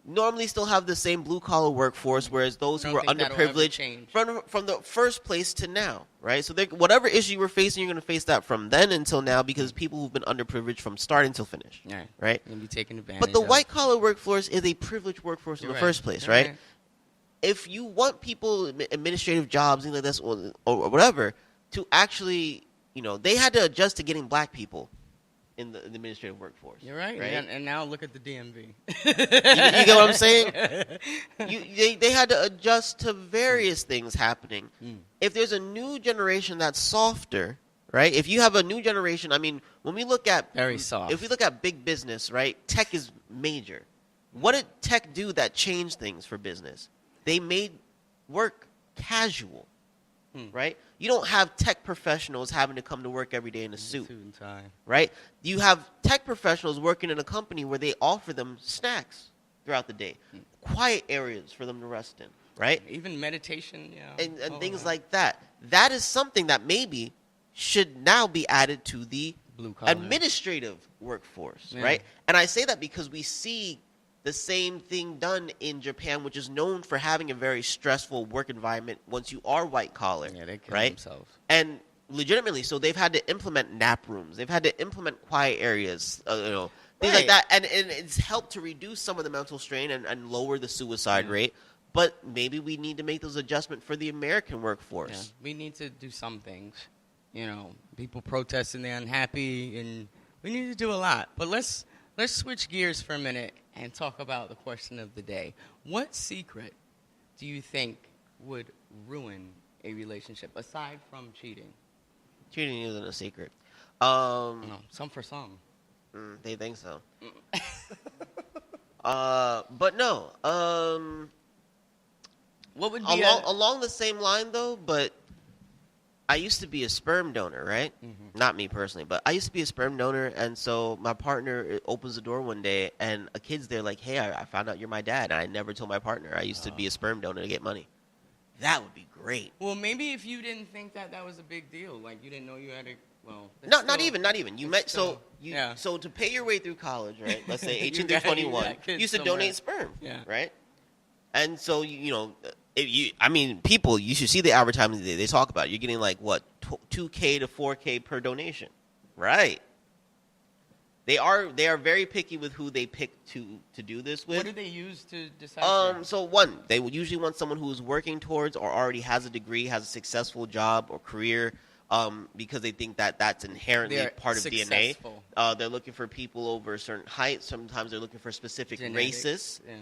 normally still have the same blue collar workforce, whereas those who are underprivileged from the first place to now, right? So whatever issue you were facing, you're going to face that from then until now because people who've been underprivileged from start until finish, right? You'll be taken advantage. But the white collar workforce is a privileged workforce in the first place, right? If you want people administrative jobs, things like this, or whatever, to actually, you know, they had to adjust to getting black people in the administrative workforce. You're right. And now look at the DMV. you get what I'm saying? They had to adjust to various things happening. If there's a new generation that's softer, right? If you have a new generation, I mean, when we look at very soft. If we look at big business, right? Tech is major. What did tech do that changed things for business? They made work casual. Right? You don't have tech professionals having to come to work every day in a suit and tie. Right? You have tech professionals working in a company where they offer them snacks throughout the day, quiet areas for them to rest in, right? Even meditation, and things like that. That is something that maybe should now be added to the administrative workforce, right? And I say that because we see the same thing done in Japan, which is known for having a very stressful work environment once you are white collar. Yeah, they kill themselves. And legitimately, so they've had to implement nap rooms. They've had to implement quiet areas, things like that, and it's helped to reduce some of the mental strain and lower the suicide rate. But maybe we need to make those adjustments for the American workforce. Yeah, we need to do some things. You know, people protesting, they're unhappy, and we need to do a lot. But let's switch gears for a minute and talk about the question of the day. What secret do you think would ruin a relationship aside from cheating? Cheating isn't a secret. No, some for some. They think so. But no. What would be along the same line though? But I used to be a sperm donor, right? Mm-hmm. Not me personally, but I used to be a sperm donor, and so my partner opens the door one day, and a kid's there like, "Hey, I found out you're my dad," and I never told my partner I used to be a sperm donor to get money. That would be great. Well, maybe if you didn't think that was a big deal, like you didn't know you had a not even. You met so to pay your way through college, right? Let's say 18 through 21, you used to donate sperm, right? And so people, you should see the advertising they talk about. You're getting like what $2K to $4K per donation, right? They are very picky with who they pick to do this with. What do they use to decide? So one, they would usually want someone who is working towards or already has a degree, has a successful job or career, because they think that that's inherently part of successful. DNA. They're looking for people over a certain height. Sometimes they're looking for specific races. Yeah.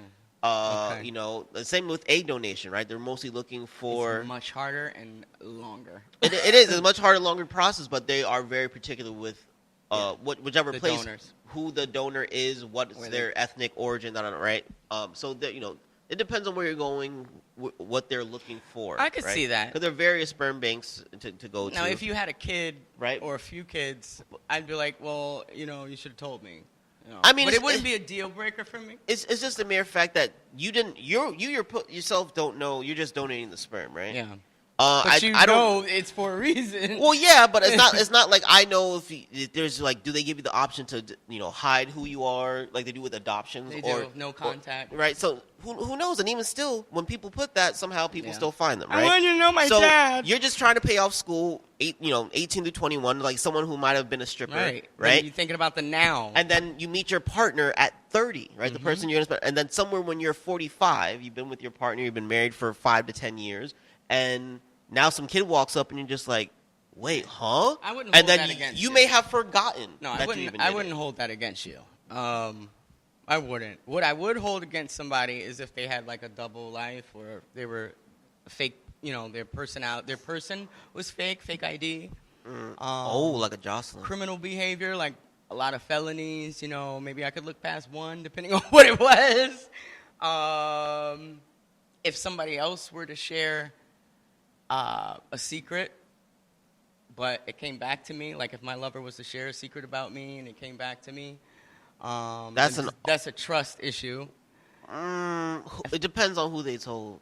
You know, the same with egg donation, right? They're mostly looking for... It's much harder and longer. It is. It's a much harder, longer process, but they are very particular with whichever place, donors. Who the donor is, what's their ethnic origin, right? So, that, it depends on where you're going, what they're looking for. I could see that. Because there are various sperm banks to go to. Now, if you had a kid right? or a few kids, I'd be like, well, you should have told me. I mean, but it wouldn't be a deal breaker for me. It's just a mere fact that you didn't yourself don't know. You're just donating the sperm, right? Yeah. But I don't know it's for a reason. Well, yeah, but it's not like I know if there's like, do they give you the option to hide who you are like they do with adoptions? They do, no contact. Right. So who knows? And even still, when people put that, somehow people still find them. Right. I want you to know my dad. You're just trying to pay off school, 18 to 21, like someone who might have been a stripper. Right. You're thinking about the now. And then you meet your partner at 30, right? Mm-hmm. The person you're gonna spend, and then somewhere when you're 45, you've been with your partner, you've been married for 5 to 10 years, and now some kid walks up and you're just like, wait, huh? I wouldn't hold that against you. You may have forgotten. No, I wouldn't hold that against you. I wouldn't. What I would hold against somebody is if they had like a double life or they were fake, their person was fake ID. Like a Jocelyn. Criminal behavior, like a lot of felonies, maybe I could look past one depending on what it was. If somebody else were to share a secret, but it came back to me, like if my lover was to share a secret about me and it came back to me, that's a trust issue. It depends on who they told.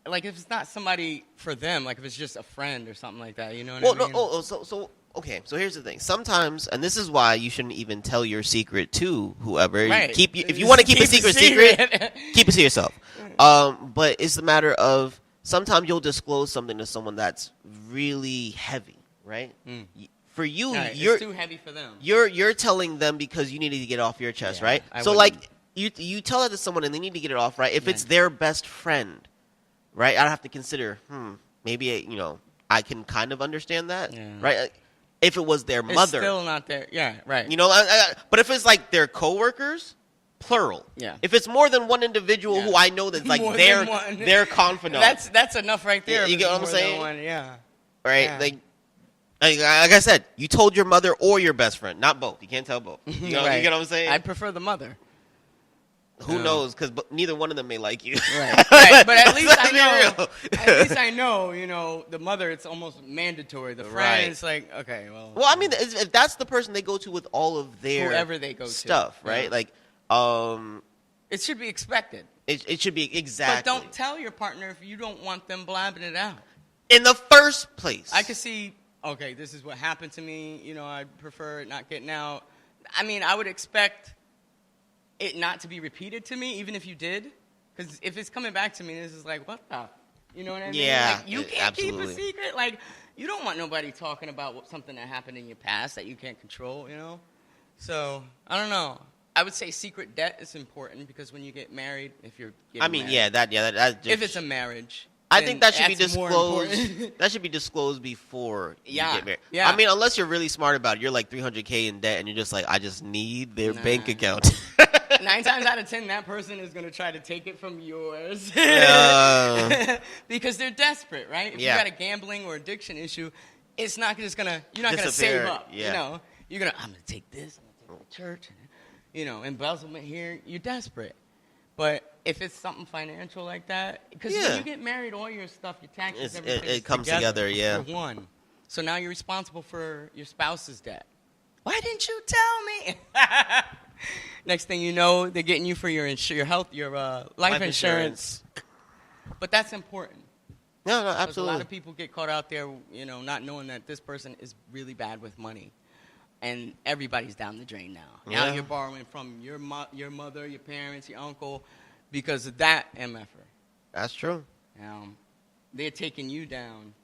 Like if it's not somebody for them, like if it's just a friend or something like that, you know what I mean? Okay, so here's the thing. Sometimes, and this is why you shouldn't even tell your secret to whoever. Right. If you want to keep a secret, keep it to yourself. But it's a matter of sometimes you'll disclose something to someone that's really heavy, right? For you, it's too heavy for them. You're telling them because you needed to get it off your chest, right? So like you tell that to someone and they need to get it off, right? If it's their best friend, right? I'd have to consider, maybe I can kind of understand that, right? If it was their mother, it's still not there. Yeah, right. But if it's like their coworkers, plural. Yeah. If it's more than one individual who I know that's like their confidant, that's enough right there. You get what I'm saying? Right. Yeah. Like I said, you told your mother or your best friend, not both. You can't tell both. You get what I'm saying? I prefer the mother. Who knows? Because neither one of them may like you. Right. But at least I know. At least I know. The mother, it's almost mandatory. The friend, it's like, okay, well. Well, I mean, if that's the person they go to with all of their whoever they go stuff, to, right? Like, it should be expected. It should be exactly. But don't tell your partner if you don't want them blabbing it out. In the first place. I could see. Okay, this is what happened to me. I'd prefer it not getting out. I mean, I would expect it not to be repeated to me, even if you did. Because if it's coming back to me, this is like, what the? You know what I mean? Yeah, like, you can't keep a secret. Like, you don't want nobody talking about something that happened in your past that you can't control, So, I don't know. I would say secret debt is important because when you get married, if you're getting I mean, married, that just, if it's a marriage, I think that should be that's more disclosed. important. That should be disclosed before you get married. Yeah. I mean, unless you're really smart about it, you're like $300K in debt, and you're just like, I just need their Nah. bank account. 9 times out of 10, that person is going to try to take it from yours because they're desperate, right? If you got a gambling or addiction issue, it's not just gonna. You're not gonna save up. Yeah. You know, you're gonna. I'm gonna take this. I'm gonna take the church. You know, embezzlement here. You're desperate. But if it's something financial like that, because when you get married, all your stuff, your taxes, everything, it comes together. Yeah. For one. So now you're responsible for your spouse's debt. Why didn't you tell me? Next thing you know, they're getting you for your health, your life insurance. But that's important. No, absolutely. A lot of people get caught out there, you know, not knowing that this person is really bad with money, and everybody's down the drain now. Now you're borrowing from your mother, your parents, your uncle, because of that MFR. That's true. They're taking you down.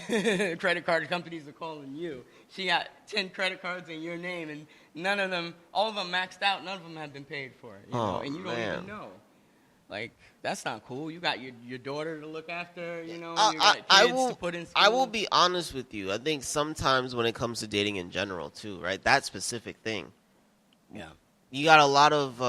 Credit card companies are calling you. She got 10 credit cards in your name, and none of them, all of them maxed out. None of them have been paid for. You know, and you don't even know. Like, that's not cool. You got your daughter to look after. You know, you got kids to put in school. I will be honest with you. I think sometimes when it comes to dating in general, too, right? That specific thing. Yeah. You got a lot of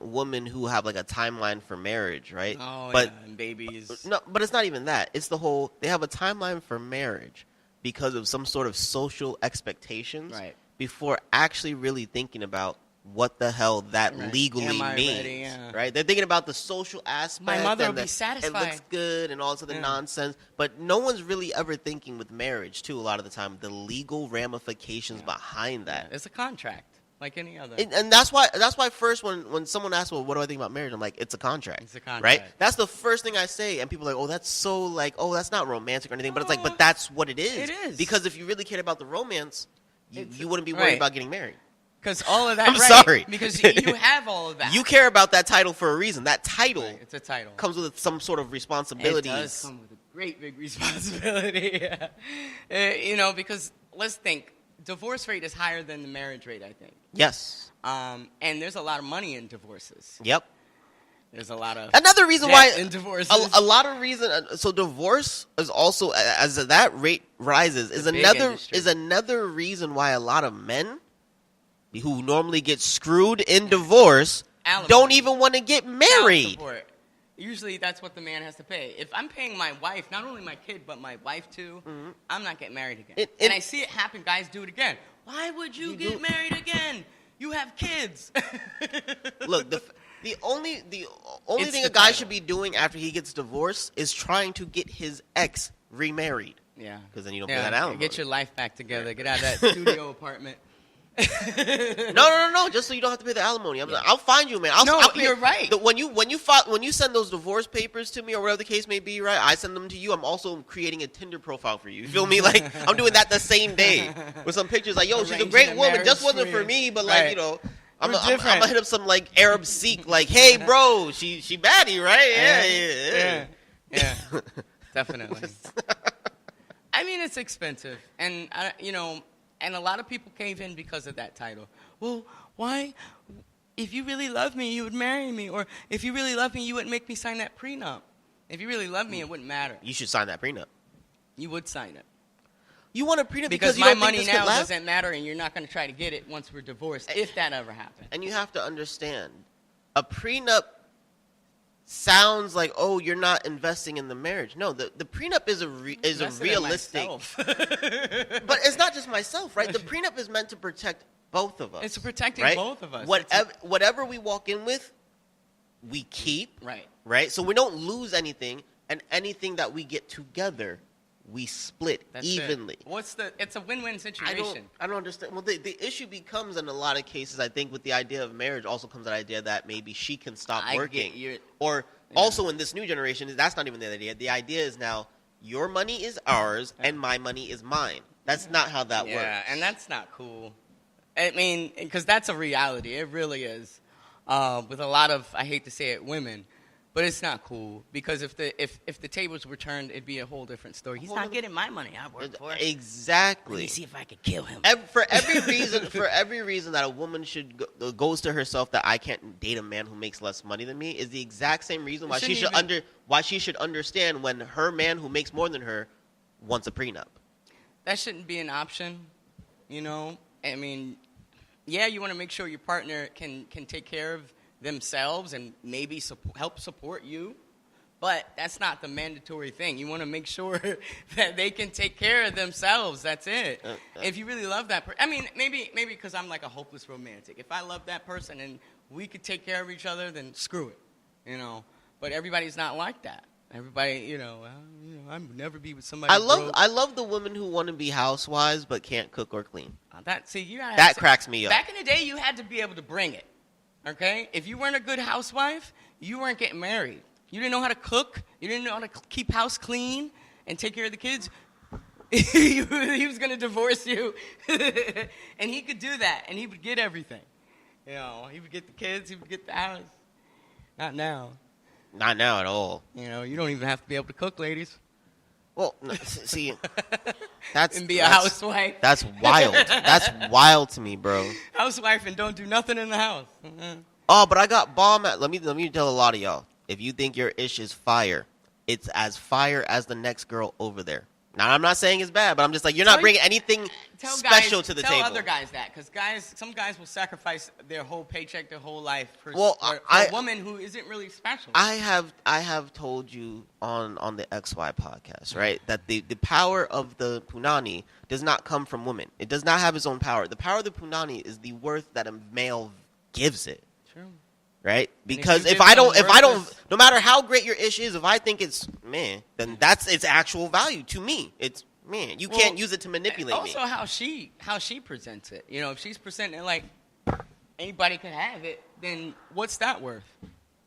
women who have like a timeline for marriage, right? Oh, but, yeah, and babies. No, but it's not even that. It's the whole, they have a timeline for marriage because of some sort of social expectations before actually really thinking about what the hell that legally means, right? They're thinking about the social aspect. My mother and will be satisfied. It looks good and all this other nonsense, but no one's really ever thinking with marriage, too, a lot of the time, the legal ramifications behind that. It's a contract. Like any other. And that's why first when someone asks, well, what do I think about marriage? I'm like, it's a contract. It's a contract. Right? That's the first thing I say. And people are like, oh, that's so like, oh, that's not romantic or anything. But it's like, but that's what it is. It is. Because if you really cared about the romance, you wouldn't be worried about getting married. Because all of that, I'm sorry. Because you have all of that. You care about that title for a reason. That title, it's a title, comes with some sort of responsibilities. It does come with a great big responsibility. You know, because let's think, divorce rate is higher than the marriage rate, I think. Yes. And there's a lot of money in divorces. Yep. There's a lot of another reason why in divorces. A lot of reason. So divorce is also, as that rate rises, is another reason why a lot of men who normally get screwed in divorce don't even want to get married. Usually that's what the man has to pay. If I'm paying my wife, not only my kid, but my wife too, I'm not getting married again. And I see it happen. Guys do it again. Why would you get married again? You have kids. Look, the only thing a guy should be doing after he gets divorced is trying to get his ex remarried. Yeah. Because then you don't pay that alimony. Get your life back together. Get out of that studio apartment. No. Just so you don't have to pay the alimony. I'll find you, man. I'll pay, you're right. When you send those divorce papers to me or whatever the case may be, right? I send them to you. I'm also creating a Tinder profile for you. You feel me? Like I'm doing that the same day with some pictures. Like, yo, she's a great woman. Just wasn't for me, but like, you know. I'm gonna hit up some like Arab Sikh, like, hey, bro, she baddie, right? Yeah. Definitely. I mean, it's expensive, and you know, and a lot of people cave in because of that title. Well, why? If you really love me, you would marry me, or if you really love me, you wouldn't make me sign that prenup. If you really love me, it wouldn't matter. You should sign that prenup. You would sign it. You want a prenup because you my don't money think this now could last? doesn't matter, and you're not going to try to get it once we're divorced, if that ever happens. And you have to understand, a prenup sounds like, oh, you're not investing in the marriage. No, the prenup is a realistic. But it's not just myself, right? The prenup is meant to protect both of us. It's protecting both of us. Whatever we walk in with, we keep. Right. So we don't lose anything, and anything that we get together, we split evenly. It's a win-win situation. I don't understand. Well, the issue becomes, in a lot of cases, I think, with the idea of marriage, also comes the idea that maybe she can stop working. Also in this new generation, that's not even the idea. The idea is now your money is ours and my money is mine. That's not how that works. Yeah, and that's not cool. I mean, because that's a reality. It really is. With a lot of, I hate to say it, women. But it's not cool because if the tables were turned, it'd be a whole different story. He's not getting my money. I work for it. Exactly. Let me see if I could kill him. For every reason that a woman should goes to herself that I can't date a man who makes less money than me is the exact same reason why she should understand when her man who makes more than her wants a prenup. That shouldn't be an option, you know. I mean, yeah, you want to make sure your partner can take care of themselves and maybe help support you, but that's not the mandatory thing. You want to make sure that they can take care of themselves. That's it. If you really love that person, I mean, maybe because I'm like a hopeless romantic. If I love that person and we could take care of each other, then screw it, you know. But everybody's not like that. Everybody, you know, I would never be with somebody. I love the women who want to be housewives but can't cook or clean. That cracks me up. Back in the day, you had to be able to bring it. Okay? If you weren't a good housewife, you weren't getting married. You didn't know how to cook. You didn't know how to keep house clean and take care of the kids. He was going to divorce you. And he could do that, and he would get everything. You know, he would get the kids, he would get the house. Not now. Not now at all. You know, you don't even have to be able to cook, ladies. Well, see, that's and be a housewife. That's wild. That's wild to me, bro. Housewife and don't do nothing in the house. Oh, but I got bomb. Let me tell a lot of y'all. If you think your ish is fire, it's as fire as the next girl over there. Now, I'm not saying it's bad, but I'm just like, you're not bringing anything special to the table. Tell other guys that, because some guys will sacrifice their whole paycheck, their whole life for a woman who isn't really special. I have told you on the XY podcast, right, that the power of the punani does not come from women. It does not have its own power. The power of the punani is the worth that a male gives it. True. Right? Because if I don't, no matter how great your ish is, if I think it's man, then that's its actual value to me. It's man, you can't use it to manipulate me. Also, how she presents it. You know, if she's presenting it like anybody can have it, then what's that worth?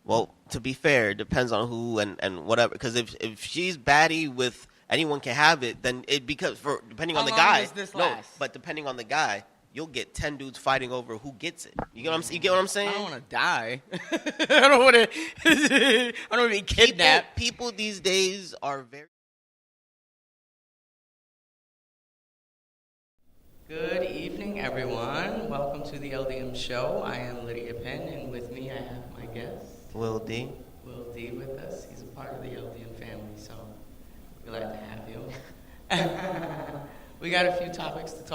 Well, to be fair, it depends on who and whatever. Because if she's baddie with anyone can have it, then depending on the guy. How long does this last? But depending on the guy. You'll get 10 dudes fighting over who gets it. You get what I'm saying? I don't want to die. I don't want to be kidnapped. People these days are very... Good evening, everyone. Welcome to the LDM Show. I am Lydia Penn, and with me I have my guest. Will D. Will D with us. He's a part of the LDM family, so we're glad to have you. We got a few topics to talk